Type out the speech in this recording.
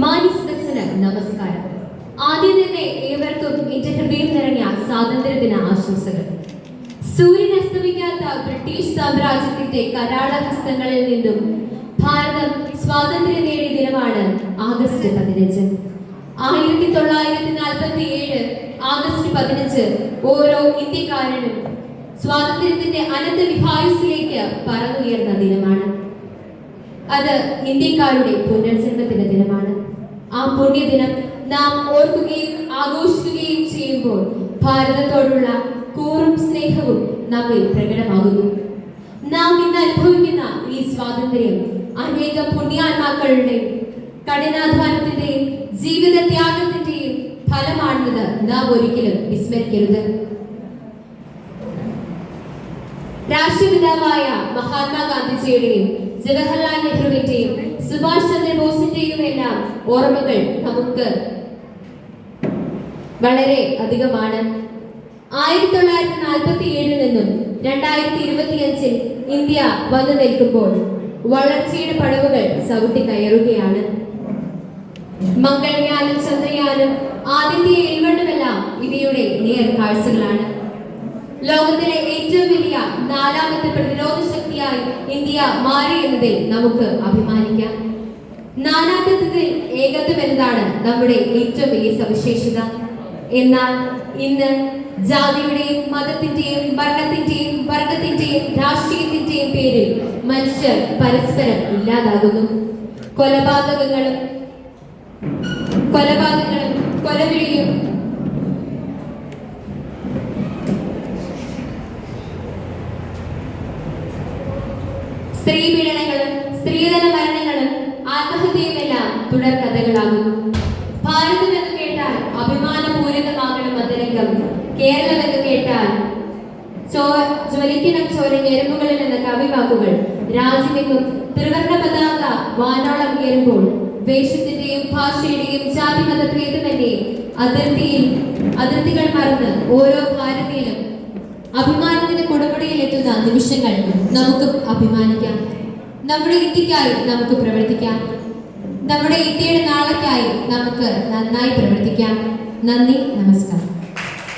മാന്യസദസ്സിന് നമസ്കാരം. ആദ്യം തന്നെ ഏവർക്കും എന്റെ ഹൃദയം നിറഞ്ഞ സ്വാതന്ത്ര്യദിന ആശംസകൾ. സൂര്യൻ അസ്തമിക്കാത്ത ബ്രിട്ടീഷ് സാമ്രാജ്യത്തിന്റെ കരാള ഹസ്തങ്ങളിൽ നിന്നും ഭാരതം സ്വാതന്ത്ര്യം നേടിയ ദിനമാണ് ആഗസ്റ്റ് 15. 1947 ആഗസ്റ്റ് 15 ഓരോ ഇന്ത്യക്കാരനും സ്വാതന്ത്ര്യത്തിന്റെ അനന്ത വിഹായുസിലേക്ക് പറന്നുയർന്ന ദിനമാണ്. അത് ഇന്ത്യക്കാരുടെ പുനർജന്മത്തിന്റെ ദിനമാണ്. ആ പുണ്യദിനം നാം ഓർക്കുകയും ആഘോഷിക്കുകയും ചെയ്യുമ്പോൾ ഭാരതത്തോടുള്ള കൂറും സ്നേഹവും നമ്മിൽ പ്രകടമാകുന്നു. നാം ഇന്ന് അനുഭവിക്കുന്ന ഈ സ്വാതന്ത്ര്യം അനേകം പുണ്യാത്മാക്കളുടെ കഠിനാധ്വാനത്തിന്റെയും ജീവിത ത്യാഗത്തിന്റെയും ഫലമാണെന്നത് നാം ഒരിക്കലും വിസ്മരിക്കരുത്. രാഷ്ട്രപിതാവായ മഹാത്മാഗാന്ധിജിയുടെയും ജവഹർലാൽ നെഹ്റുവിന്റെയും സുഭാഷ് ചന്ദ്രബോസിന്റെയും എല്ലാം ഓർമ്മകൾ നമുക്ക് വളരെ അധികമാണ്. 1947 നിന്നും 2025 ഇന്ത്യ വന്നു നിൽക്കുമ്പോൾ വളർച്ചയുടെ പടവുകൾ ചവിട്ടി കയറുകയാണ്. മംഗൾയാനും ചന്ദ്രയാനും ആദിത്യ എൽവണ്ണുമെല്ലാം ഇവയുടെ നേർക്കാഴ്ചകളാണ്. ലോകത്തിലെ ഏറ്റവും വലിയ 4ാമത്തെ പ്രതിരോധ ശക്തിയായി ഇന്ത്യ മാറി എന്നതിൽ നമുക്ക് അഭിമാനിക്കാം. നാനാത്വത്തിൽ ഏകത്വം എന്നതാണ് നമ്മുടെ ഏറ്റവും വലിയ സവിശേഷത. എന്നാൽ ഇന്ന് ജാതിയുടെയും മതത്തിന്റെയും വർണ്ണത്തിന്റെയും വർഗത്തിന്റെയും രാഷ്ട്രീയത്തിന്റെയും പേരിൽ മനുഷ്യർ പരസ്പരം ഇല്ലാതാകുന്നു. കൊലപാതകങ്ങളും കൊലവിളിയും സ്ത്രീപീഡനങ്ങളും സ്ത്രീധന മരണങ്ങളും ആത്മഹത്യയുമെല്ലാം തുടർ കഥകളാകുന്നു. ഭാരതം എന്ന് കേട്ടാൽ അഭിമാനപൂരിതമാകണം മതരംഗം. കേരളം എന്ന് കേട്ടാൽ ജ്വലിക്കണം ചോര ഞെരുമ്പുകളിൽ എന്ന കവിവാക്കുകൾ രാജ്യമെങ്ങും ത്രിവർണ്ണ പതാക വാനോളം ഉയരുമ്പോൾ വേഷത്തിന്റെയും ഭാഷയുടെയും ജാതി മതഭേദമന്റെയും അതിർത്തികൾ മറന്ന് ഓരോ ഭാരതീയനും അഭിമാനത്തിന്റെ കൊടുമുടിയിൽ എത്തുന്ന നിമിഷങ്ങൾ നമുക്ക് അഭിമാനിക്കാം. നമ്മുടെ ഇന്ത്യക്കായി നമുക്ക് പ്രവർത്തിക്കാം. നമ്മുടെ ഇന്ത്യയുടെ നാളേക്കായി നമുക്ക് നന്നായി പ്രവർത്തിക്കാം. നന്ദി, നമസ്കാരം.